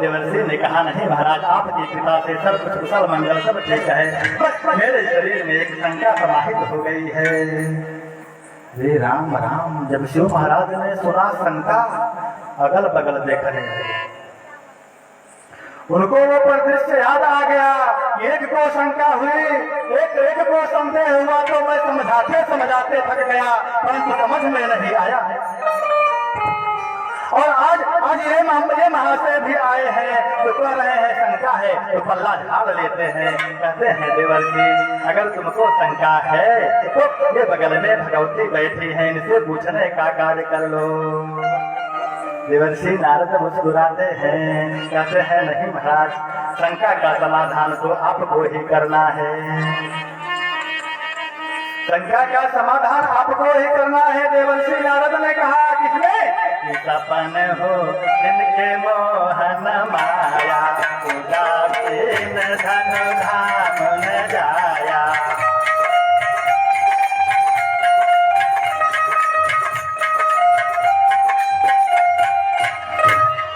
देवर्षि ने कहा, नहीं महाराज, आपकी कृपा से सब कुछ कुशल मंगल सब ठीक है, बस मेरे शरीर में एक शंका समाहित हो गई है। हे राम राम। जब शिव महाराज ने सुना शंका, अगल बगल देख रहे थे, उनको वो परिदृश्य याद आ गया। एक को शंका हुई, एक को संदेह हुआ, तो मैं समझाते थक गया, परंतु समझ में नहीं आया। और आज ये महाशय भी आए हैं, तो कह रहे हैं शंका है, तो पल्ला झाड़ लेते हैं। कहते हैं देवर्षि, अगर तुमको शंका है तो ये बगल में भगवती बैठी है, इनसे पूछने का कार्य कर लो। देवर्षि नारद मुस्कुराते हैं, कहते हैं, नहीं महाराज, शंका का समाधान तो आपको ही करना है। शंका का समाधान आपको ही करना है। देवर्षि नारद ने कहा, किसने? सपन हो जिनके मोहन माया, उदासीन धन धाम न जाया।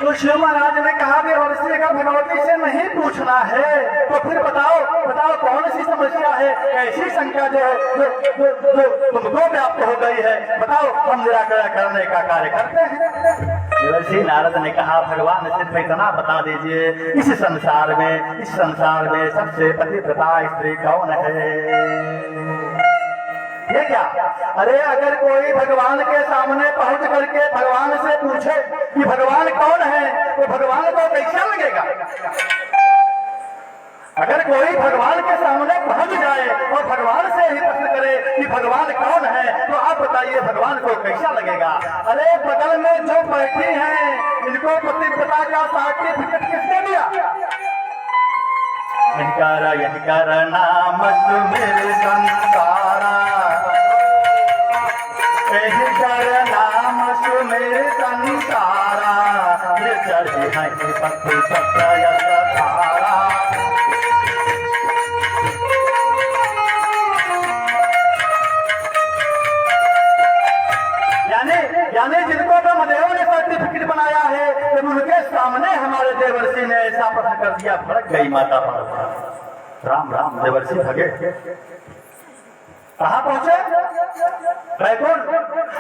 तो शिव महाराज ने कहा, देवर्षि का भगवती से नहीं पूछना है, तो फिर बताओ कौन सी समस्या है, ऐसी शंका जो तुमको व्याप्त हो गई है, बताओ, हम निराकरण करने का कार्य करते हैं। देवर्षि नारद ने कहा, भगवान सिर्फ इतना बता दीजिए, इस संसार में सबसे पतिव्रता स्त्री कौन है? ये क्या? अरे अगर कोई भगवान के सामने पहुंच करके भगवान से पूछे कि भगवान कौन है, तो भगवान को कैसा लगेगा? अगर कोई भगवान के सामने पहुंच जाए और भगवान से ही प्रश्न करे कि भगवान कौन है, तो आप बताइए भगवान को कैसा लगेगा? अरे बगल में जो बैठी हैं, इनको पतिव्रता का सर्टिफिकेट किसने दिया? यही कर नाम सुमिर संसारा, यही कर नाम सुमिर संसारा, निर्जर है पति सत्ययत धारा। यानी जिनको ब्रह्मदेव ने सर्टिफिकेट बनाया है, जब उनके सामने हमारे देवर्षि ने ऐसा प्रश्न कर दिया, भड़क गई माता पार्वती। राम राम। देवर्षि भगे, कहाँ पहुंचे? बैकुंठ।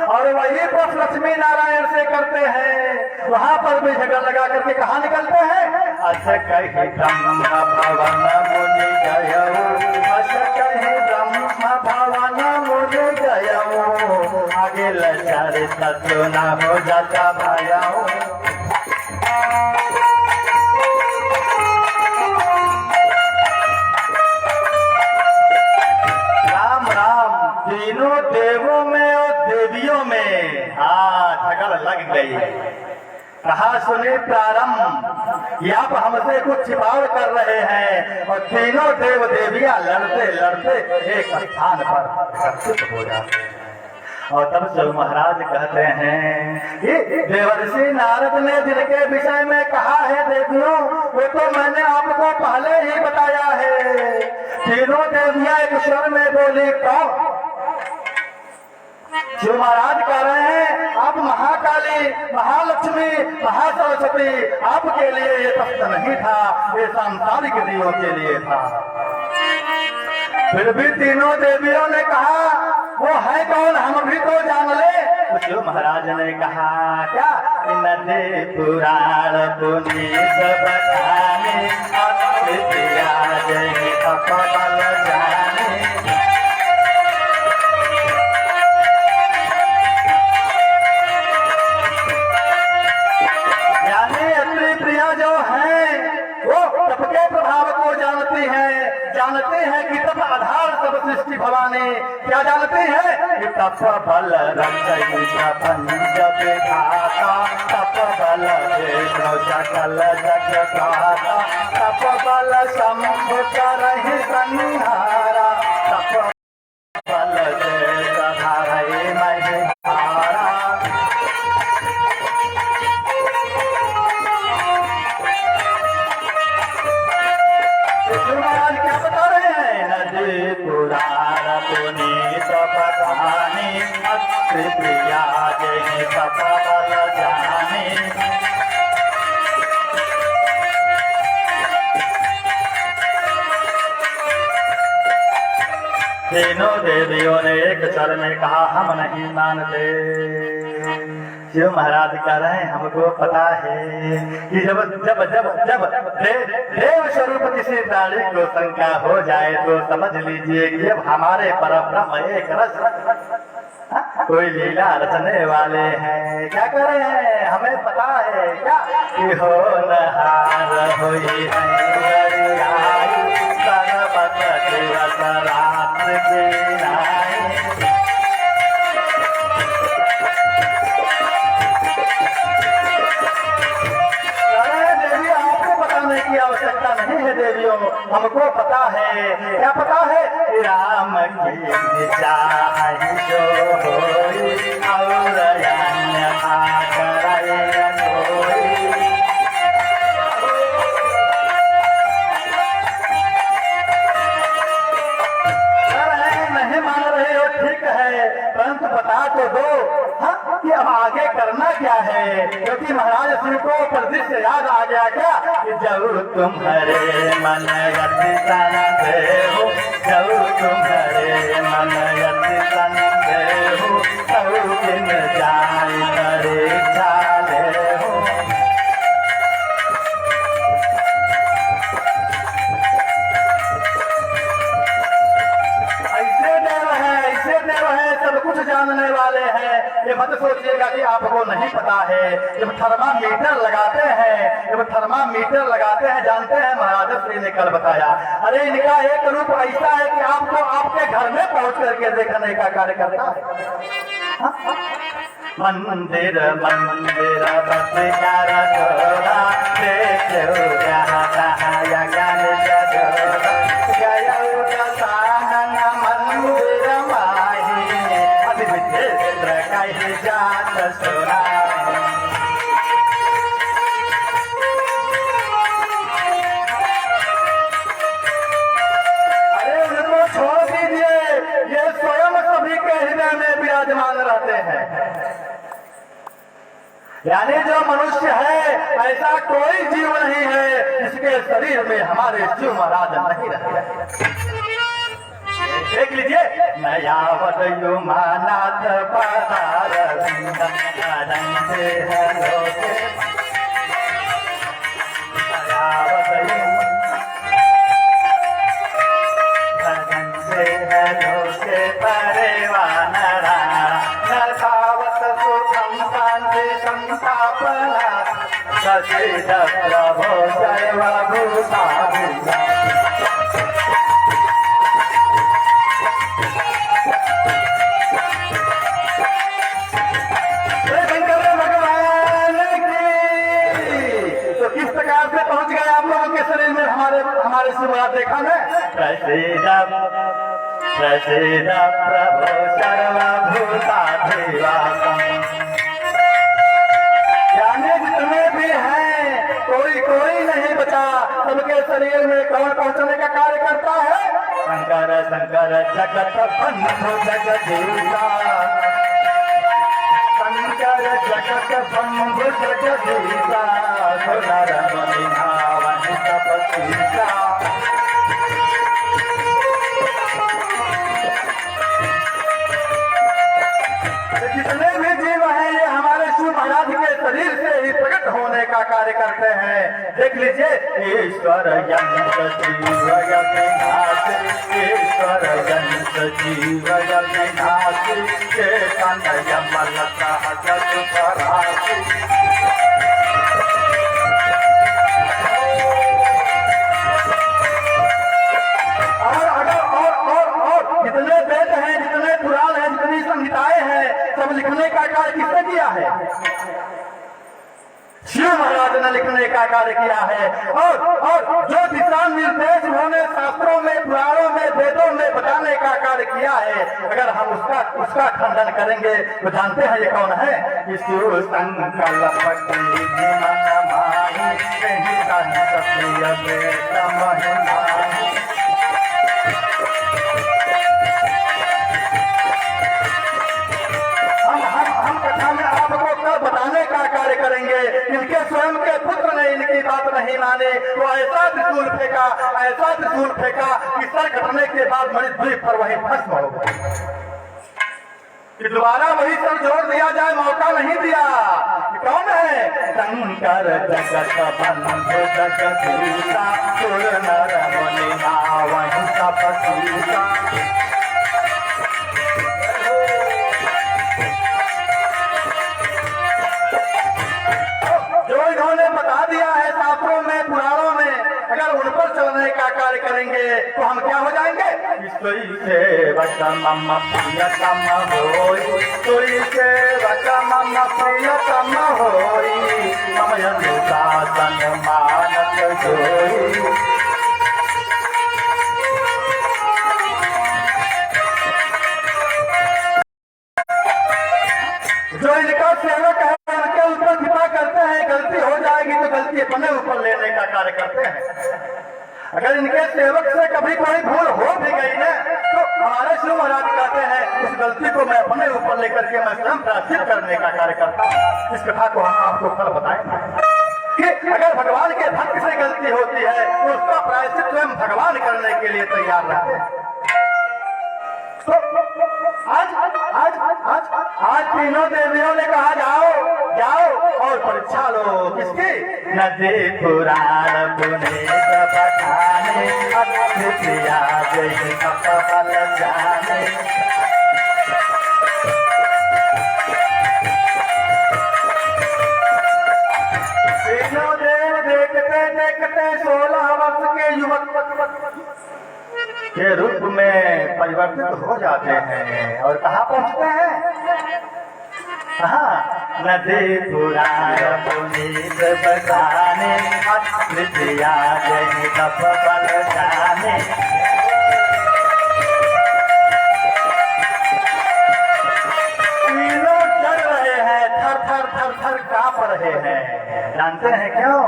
और वही प्रश्न लक्ष्मी नारायण से करते हैं, वहां पर भी झगड़ा लगा करके कहाँ निकलते हैं? अच्छा कहीं ब्रह्म भवन मुनि गयो, अच्छा कहीं ब्रह्म भवन मुनि गयो, आगे लचरित सुना हो जाता भायाओ। राम राम। तीनों देवों में और देवियों में झगड़ लग गई। कहा, सुने प्रारंभ, ये आप हमसे कुछ छिपाव कर रहे हैं, और तीनों देव देवियां लड़ते लड़ते एक स्थान पर एकत्रित हो जाते हैं। और तब शिव महाराज कहते हैं कि देवर्षि नारद ने जिनके विषय में कहा है देवियों, वो तो मैंने आपको पहले ही बताया है। तीनों देवियां एक स्वर में बोली, कौन? शिव महाराज कह रहे हैं, आप महाकाली, महालक्ष्मी, महासरस्वती, आपके लिए ये तख्त नहीं था, ये सांसारिक देवों के लिए था। फिर भी तीनों देवियों ने कहा, वो है कौन, हम भी तो जान ले। तो शिव महाराज ने कहा, क्या? नदी पुराण पुनीत बखाने, अपबल जाने। यानी अत्रि प्रिया जो है, वो तप के प्रभाव को जानती है कि तप आधार सब सृष्टि भवानी। क्या जानती है? कि तप बल पंच विधाता, तप बल विष्णु सकल जगदाता, तप बल शंभु करहि संहारा, तप बल देश धारहि महिधारा। महाराज क्या बता रहे हैं? नदी पुराण पुनीत बखानी, अत्रि प्रिया जय तप बल जानी। तीनों देवियों ने एक स्वर में कहा हम नहीं मानते। शिव महाराज कह रहे हैं हमको पता है कि जब जब जब जब देव स्वरूप किसी प्राणी को शंका हो जाए तो समझ लीजिए कि अब हमारे परब्रह्म एक रस कोई लीला रचने वाले हैं। क्या कर रहे हैं हमें पता है क्या कि हो नहार हुई की आवश्यकता नहीं है देवियों, हमको पता है। क्या पता है? राम की चाह जो होई और अन्यथा करे कोई। नहीं मान रहे हो ठीक है, परंतु बता तो दो हाँ कि अब आगे करना क्या है, क्योंकि महाराज शिव को परिदृश्य याद आ गया क्या कि जब तुम्हारे मन यति संदेहो, जब तुम्हारे मन यति संदेहो, तब दिन जाय परीक्षा लेहो। ऐसे देव है सब कुछ जानने वाले हैं। ये मत सोचिएगा कि आपको नहीं पता है। जब थर्मामीटर लगाते हैं जानते हैं महाराज श्री ने कल बताया। अरे इनका एक रूप ऐसा है कि आपको आपके घर में पहुंच करके देखने का कार्य करता है। मंदिर मंदिर जात सुना। अरे उनको छोड़ दीजिए, ये स्वयं सभी के हृदय में विराजमान रहते हैं। यानी जो मनुष्य है ऐसा कोई जीव नहीं है जिसके शरीर में हमारे शिव महाराज नहीं रहते। देख लीजिए नया बदयु मानाथ पधार भजन से हलोके, नया बदयु भजन से हलोके परिवानरा नसावत सुखम शांति संतापना सचिद प्रभो जय भूषा पहुंच गए आप लोगों के शरीर में हमारे शिवरात देखा है। प्रसिद्ध प्रभु सर्वभूताधिवासम्, यानी जितने भी हैं कोई नहीं बचा। सबके शरीर में कौन पहुंचने का कार्य करता है? शंकर शंकर जगत बंधु जगदीशा, शंकर जगत बंधु जगदीशा, सुनर मुनि भावन तपस्वीसा। जितने भी जीव हैं ये हमारे शिव महाराज के शरीर से ही प्रकट होने का कार्य करते हैं। देख लीजिए ईश्वर यंत जीव यज्ञनाथ, ईश्वर यंत जीव यज्ञनाथ, चेतन यमल सहज सुखरासि। और जितने वेद हैं, जितने पुराण हैं, जितनी संहिताएं हैं, सब लिखने का कार्य किसने किया है? शिव महाराज ने लिखने का कार्य किया है। और जो दिशा निर्देश उन्होंने शास्त्रों में, पुराणों में, वेदों में बताने का कार्य किया है, अगर हम उसका खंडन करेंगे तो जानते हैं ये कौन है? शिव संकल्प हम कथा में आपको बताने का कार्य करेंगे। इनके स्वयं के पुत्र ने इनकी बात बात नहीं माने तो ऐसा त्रिशूल फेंका कि सर कटने के बाद मणिद्वीप पर वही भस्म हो गए। कि दोबारा वही सर जोड़ दिया जाए, मौका नहीं दिया। कौन है? शंकर जगत बंधु जगदीशा, सुर नर मुनि वही तपस्वीसा। जो इन्होंने बता दिया है शास्त्रों में, पुराणों में, अगर उन पर चलने का कार्य करेंगे तो हम क्या हो जाएंगे? ईश्वरी सेवक मम प्रियतम होई, ईश्वरी सेवक मम प्रियतम होई, मम अनुशासन मानत जोई। जो इनका सेवक है उनके ऊपर कृपा करते हैं, गलती हो जाएगी तो गलती अपने ऊपर लेने का कार्य करते हैं। अगर इनके सेवक से कभी कोई भूल हो भी गई ना तो हमारे श्री महाराज कहते हैं उस गलती को मैं अपने ऊपर लेकर के मैं स्वयं प्रायश्चित करने का कार्य करता हूँ। इस कथा को हम आपको कल बताएंगे कि अगर भगवान के भक्त से गलती होती है तो उसका प्रायश्चित स्वयं भगवान करने के लिए तैयार रहते हैं। तो आज तीनों देवियों ने कहा जाओ और परीक्षा लो। किसकी? नदी पुराण पुनीत बखाने, अतिथिया जय कपल जाने। तीनों देव देखते देखते 16 वर्ष के युवक के रूप में परिवर्तित हो जाते हैं और कहाँ पहुँचते हैं? नदी पुराण पुनीत बखाने, अतिथिया जय कपल जाने। तीनों डर रहे हैं, थर कांप रहे हैं। जानते हैं क्यों?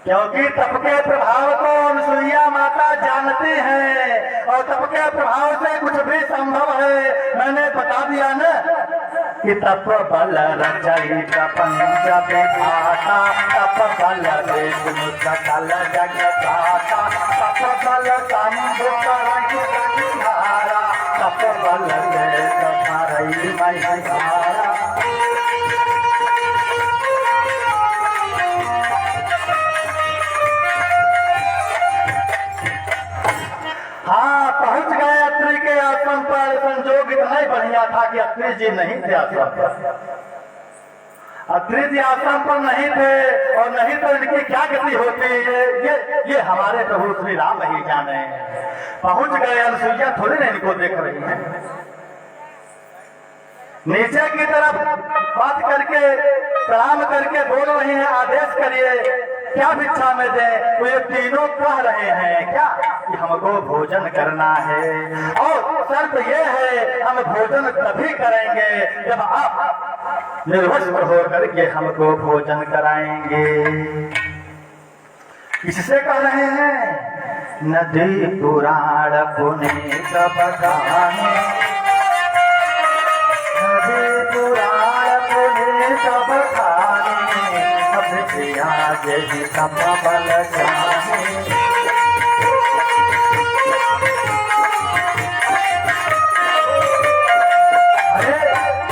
क्योंकि तप के प्रभाव को अनुसुईया माता जानती है और तप के प्रभाव से कुछ भी संभव है। मैंने बता दिया ना कि तप बल रचयित पंच विधाता, तप बल विष्णु सकल जगदाता, तप बल शंभु करहि संहारा, तप बल देश धरई महिधारा। हाँ, पहुंच गए अत्रि के आश्रम पर। संजोग इतना ही बढ़िया था कि अत्रि जी नहीं थे आश्रम पर। अत्रि जी आश्रम पर नहीं थे और नहीं तो इनकी क्या गति होती है ये हमारे प्रभु श्री राम ही जाने। पहुंच गए, अनुसुईया थोड़ी ना इनको देख रही है। नीचे की तरफ बात करके प्रणाम करके बोल रही है, आदेश करिए क्या भिक्षा में दे। तो ये तीनों कह रहे हैं क्या कि हमको भोजन करना है और शर्त ये है हम भोजन तभी करेंगे जब आप निर्वस्त्र होकर के हमको भोजन कराएंगे। किससे कह रहे हैं? नदी पुराण पुनीत बखाने, नदी पुराण पुनीत बखाने, अतिथिया जय कपल जाने।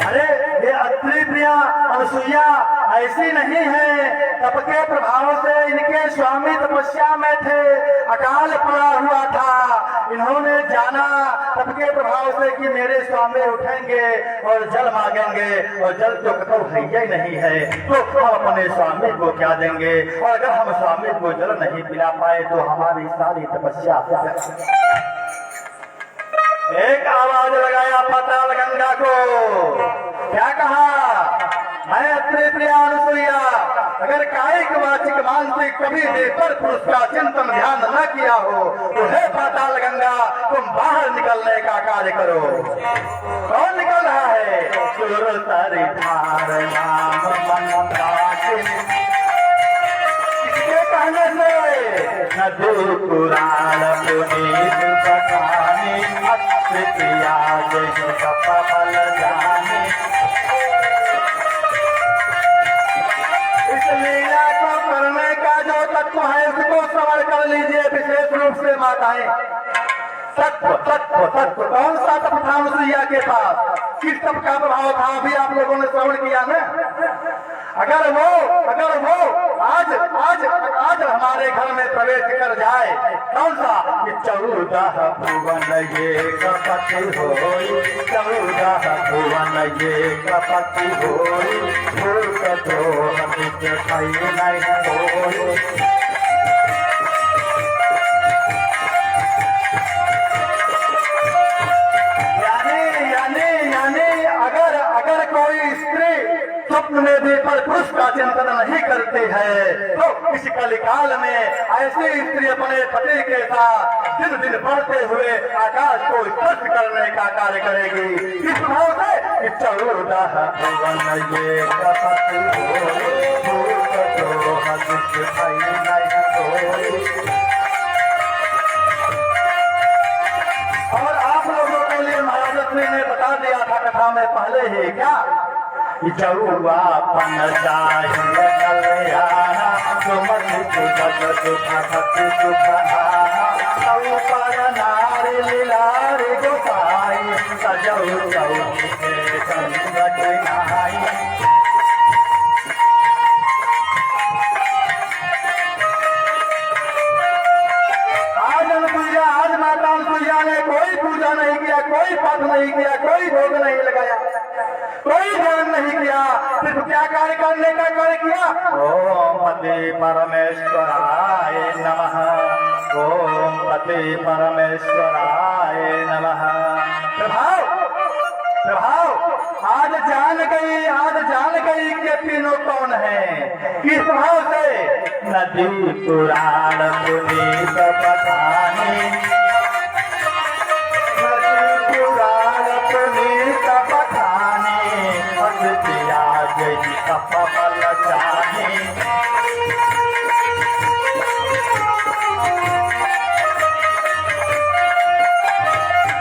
अरे ये अत्रि प्रिया अनुसुईया ऐसी नहीं है। तप के प्रभाव से इनके स्वामी तपस्या में थे, अकाल पड़ा हुआ था। इन्होंने जाना तप के प्रभाव से कि मेरे स्वामी उठेंगे और जल मांगेंगे और जल तो कतौ है ही नहीं है तो हम अपने स्वामी को क्या देंगे। और अगर हम स्वामी को जल नहीं पिला पाए तो हमारी सारी तपस्या। एक आवाज लगाया पाताल गंगा को, क्या कहा? मैं अत्रि प्रिया अनुसुईया अगर कायिक वाचिक मानसिक कभी भी पर पुरुष का चिंतन ध्यान न किया हो तो हे पाताल गंगा तुम बाहर निकलने का कार्य करो। कौन निकल रहा है? सुर तारी धार नाम मन काटे, इसके कहने से नदी पुराण पुनीत बखाने, अतिथिया जय कपल जाने। इस लीला को करने कर लीजिए विशेष रूप से माताएं, तत्व तत्व तत्व कौन सा तत्व था अनुसुईया के पास, किस तत्व का प्रभाव था, अभी आप लोगों ने श्रवण किया ना। अगर वो आज आज आज हमारे घर में प्रवेश कर जाए, कौन सा, कि 14 भुवन ये कपति होई, 14 भुवन ये कपति होई, भूत द्रोह निज भई नहीं होई। अगर कोई स्त्री स्वप्न में भी पर पुरुष का चिंतन नहीं करती है तो इस कलिकाल में ऐसी स्त्री अपने पति के साथ दिन दिन बढ़ते हुए आकाश को स्पर्श करने का कार्य करेगी। इस भाव से 14 भुवन ये कपति होई, भूत द्रोह निज भई नहीं होई। और आप लोगों के लिए महाराज लक्ष्मी ने बता दिया था कथा में पहले ही, क्या, जौआ पन चाहिए कल्याणा, सुमति सुजग सुख भक्ति सुखहारा, सौ पर नारी लीलारी गोसाई, सजौ चौकी के संगत नहाई। आज माता अनुसुईया ने कोई पूजा नहीं किया, कोई पाठ नहीं किया, कोई भोग नहीं लगाया, कोई ध्यान नहीं किया, सिर्फ क्या कार्य करने का कार्य किया, ओम पति परमेश्वराय नमः, ओम पति परमेश्वराय नमः। प्रभाव प्रभाव आज जान गई कि तीनों कौन है, किस भाव से, नदी पुराण पुनीत पठानी, नदी पुराण पुनीत पठानी, अतिया जय कपल चाही।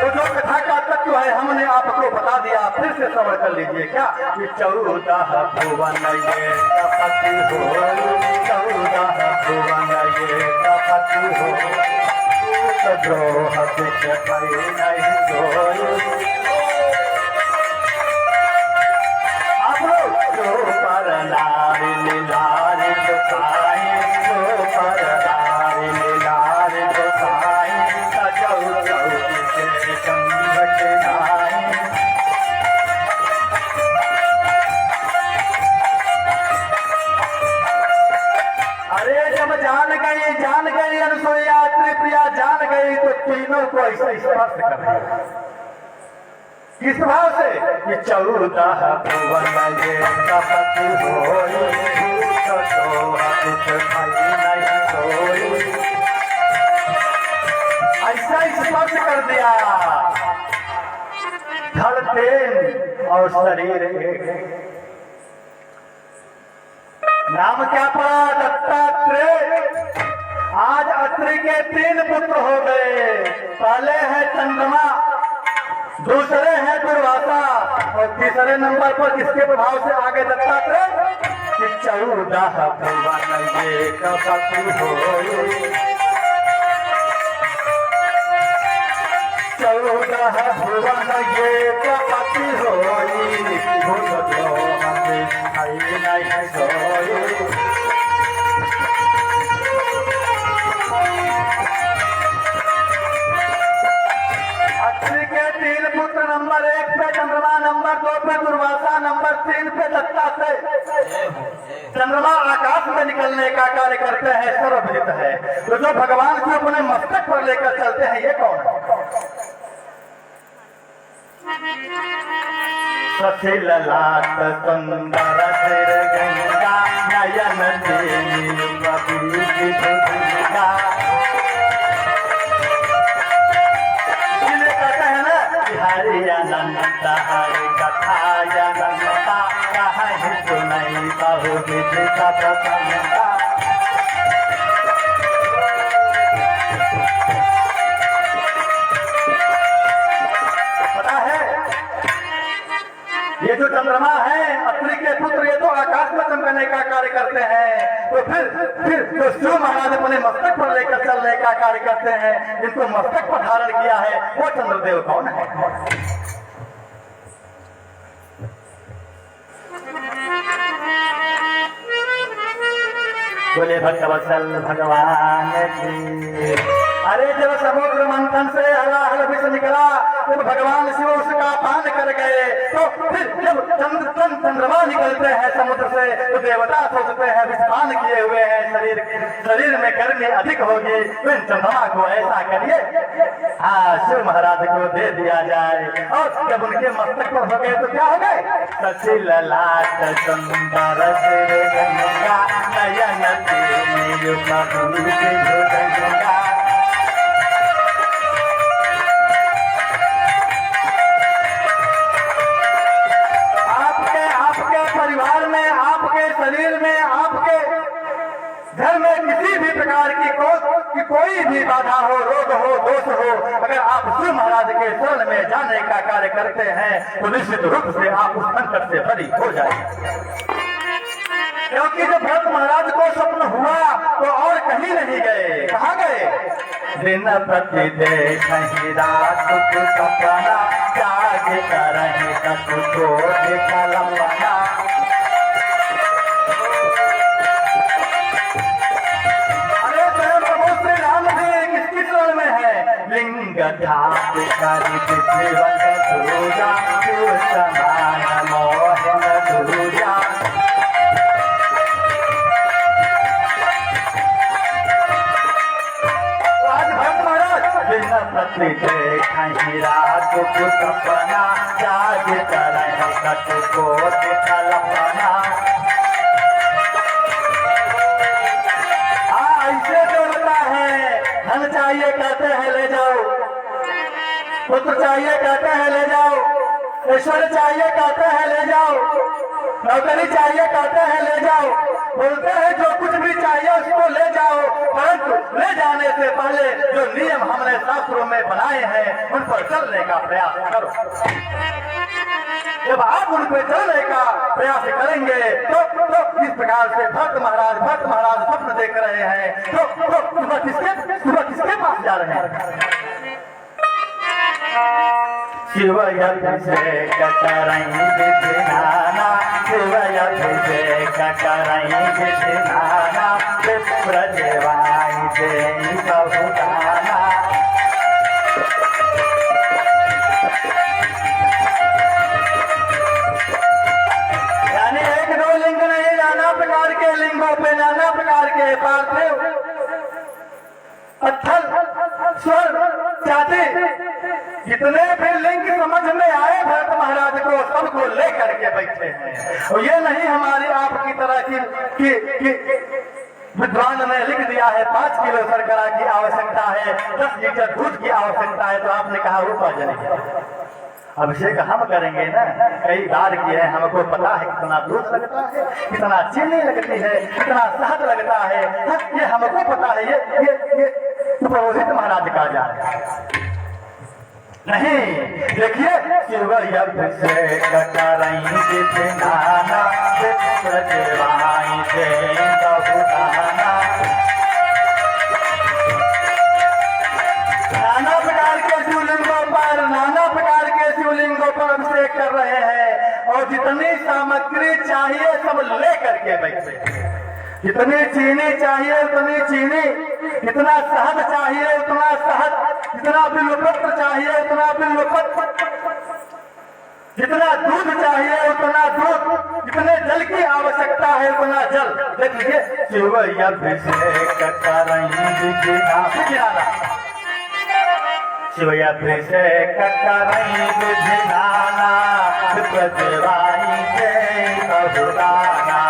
तो जो कथा का तत्व है हमने आपको बता दिया, फिर से श्रवण कर लीजिए। क्या, कि 14 भुवन ये कपति होई, 14 भुवन ये कपति होई, भूत द्रोह निज भई नहीं होई। अब जो पर नारी लीलारी गोसाई, जो पर नारी लीलारी गोसाई, सजौ चौकी के संगत नहाई। अरे जब जान गई अनुसुईया त्रिप्रिया जान गई तो तीनों को ऐसा स्पर्श कर दिया। किस भाव से, कि 14 भुवन ये कपति होई, भूत द्रोह निज भई नहीं होई। ऐसा स्पर्श कर दिया, धड़ और शरीर एक। नाम क्या पड़ा, दत्तात्रेय। आज अत्रि के 3 पुत्र हो गए, पहले है चंद्रमा, दूसरे हैं दुर्वासा, और तीसरे नंबर पर किसके प्रभाव से आगे दत्तात्रेय, कि 14 भुवन ये कपति होई, 14 भुवन ये कपति होई, भूत द्रोह निज भई नहीं होई। अत्रि के 3 पुत्र, नंबर 1 पे चंद्रमा, नंबर 2 पे दुर्वासा, नंबर 3 पे दत्तात्रेय। चंद्रमा आकाश में निकलने का कार्य करते हैं, सर्वविदित है। तो जो भगवान को अपने मस्तक पर लेकर चलते हैं, ये कौन है, सथिल लाट सुंदर सिर गंगा, नयन देवी कबीर दुर्गा। इन्हें कहते हैं ना, हरि अनंत हरि कथा अनंता, कहीं सुनई बहु विधि सब संता। पता है, ये जो चंद्रमा है, अत्रि के पुत्र, ये तो आकाश में चमकने का कार्य करते हैं। तो फिर जो शिव महाराज अपने मस्तक पर लेकर चलने का कार्य करते हैं, जिनको मस्तक पर धारण किया है, वो चंद्रदेव कौन है? बोले भक्तवत्सल भगवान की। अरे जब समुद्र मंथन से हलाहल विष निकला, जब भगवान शिव उसका पान कर गए, तो फिर जब चंद्रमा निकलते हैं समुद्र से, तो देवता सोचते हैं विष पान किए हुए हैं, शरीर में गर्मी अधिक होगी, तो इन चंद्रमा को ऐसा करिए, हाँ शिव महाराज को दे दिया जाए। और जब उनके मस्तक पर हो गए तो क्या हो गए? सचिल लाट सुंदर गंगा नयन आपके परिवार में, आपके शरीर में, आपके घर में किसी भी प्रकार की कोई भी बाधा हो, रोग हो, दोष हो, अगर आप शिव महाराज के शरण में जाने का कार्य करते हैं तो निश्चित रूप से आप उस संकट से बरी हो जाएंगे। क्योंकि जब भरत महाराज को स्वप्न हुआ तो और कहीं नहीं गए, कहाँ गए? दिन प्रति देखहि रात को सपना, जाग करहि सतुको कल्पना। अरे प्रभु श्री राम जी किसकी शरण में है? लिंग धात करि विधिवत पूजा, समान मोहन दूजा। प्रति देखहि रात को सपना, जाग करहि सतुको कल्पना। ऐसे जोड़ता है, धन चाहिए कहते हैं ले जाओ, पुत्र चाहिए कहते हैं ले जाओ, ऐश्वर्य चाहिए कहते हैं ले जाओ, नौकरी चाहिए कहते हैं ले जाओ, बोलते हैं जो कुछ भी चाहिए उसको ले जाओ, परंतु ले जाने से पहले जो नियम हमने शास्त्रों में बनाए हैं उन पर चलने का प्रयास करो। जब आप उन पर चलने का प्रयास करेंगे तो इस प्रकार से भक्त महाराज स्वप्न देख रहे हैं, तो सुबह किसके पास जा रहे हैं? शिव अभिषेक करहि विधि नाना, शिव अभिषेक करहि विधि नाना, विप्र देवाय देहि बहु दाना। यानी एक दो लिंग नहीं, नाना प्रकार के लिंगों पे नाना प्रकार के पार्थिव पत्थर स्वर चाहते जितने भी लिंग समझ में आए भरत महाराज को सबको लेकर के बैठे हैं। और ये नहीं हमारी आपकी तरह की विद्वान ने लिख दिया है 5 किलो शर्करा की आवश्यकता है, 10 लीटर दूध की आवश्यकता है, तो आपने कहा ऊपर जनेगा। अभिषेक हम करेंगे ना, कई बार किए हैं, हमको पता है कितना दूध लगता है, कितना चीनी लगती है, कितना शहद लगता है, ये हमको पता है। ये पुरोहित महाराज का जा नहीं। देखिए शिव अभिषेक करहि विधि नाना, विप्र देवाय देहि बहु दाना। नाना प्रकार के शिवलिंगों पर, नाना प्रकार के शिवलिंगों पर अभिषेक कर रहे हैं, और जितनी सामग्री चाहिए सब ले करके बैठे। जितनी चीनी चाहिए उतनी चीनी, जितना शहद चाहिए उतना शहद, जितना बिल्वपत्र चाहिए उतना बिल्वपत्र, जितना दूध चाहिए उतना दूध, जितने जल की आवश्यकता है उतना जल। देखिए शिव अभिषेक करहि विधि नाना, शिव अभिषेक करहि विधि नाना, विप्र देवाय देहि बहु दाना।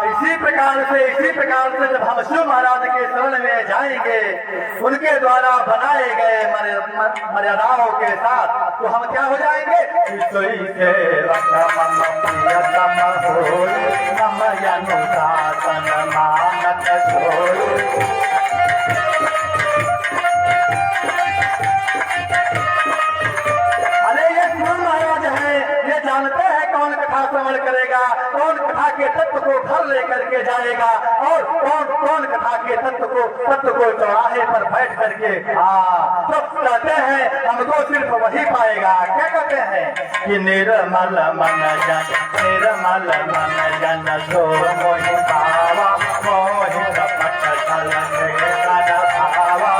इसी प्रकार से जब हम शिव महाराज के शरण में जाएंगे, उनके द्वारा बनाए गए मर्यादाओं के साथ, तो हम क्या हो जाएंगे? अरे ये शिव महाराज जानते हैं कौन कथा श्रवण करेगा, कौन कथा के तत्व को घर लेकर के जाएगा और कौन कौन कथा के तत्व को चौराहे पर बैठ करके तो कहते हैं हमको सिर्फ वही पाएगा। क्या कहते हैं कि निर्मल मन जन सो मोहि भावा मोहि कपट छल भावा।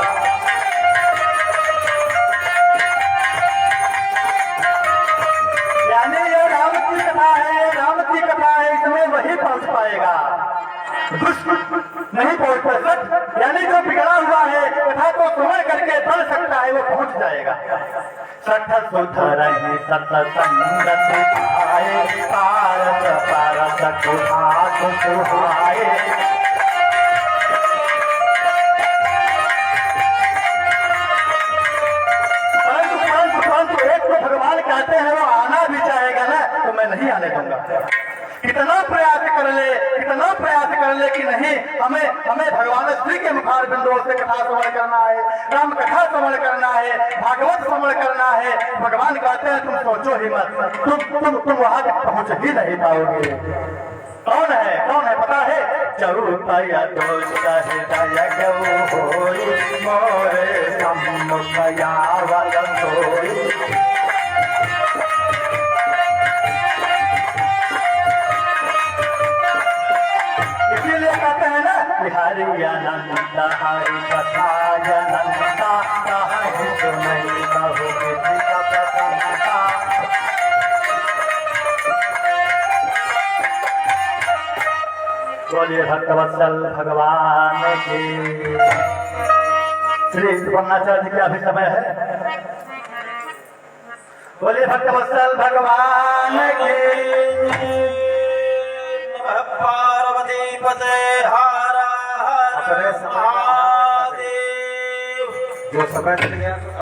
यानी ये राम की कथा है, राम की कथा है, इसमें वही पहुंच पाएगा, दुष्ट नहीं पहुंच सकता। यानी जो बिगड़ा हुआ है कथा को सुन करके बढ़ सकता है वो पहुंच जाएगा। सठ सुधर सतसंगति आए पारस पारस सुहाए। एक तो भगवान कहते हैं वो आना भी चाहेगा ना तो मैं नहीं आने दूंगा। कितना प्रयास कर ले कि नहीं हमें भगवान श्री के मुखार बिंदुओं से कथा श्रवण करना है, राम कथा श्रवण करना है, भागवत श्रवण करना है। भगवान कहते हैं तुम सोचो ही मत, तुम वहां तक पहुंच ही नहीं पाओगे। कौन है पता है? चौथया दोष होई मोरे सम्मुख यावत सोई। इसीलिए कहते हैं ना हरि अनंत हरि कथा अनंता कहि सुनई बहु विधि कथा। बोलिए भक्तवत्सल भगवान की। श्री सुवर्णाचार्य का भी समय है। बोलिए भक्तवत्सल भगवान की। पार्वती पते हारा हर महादेव। जो समय चल गया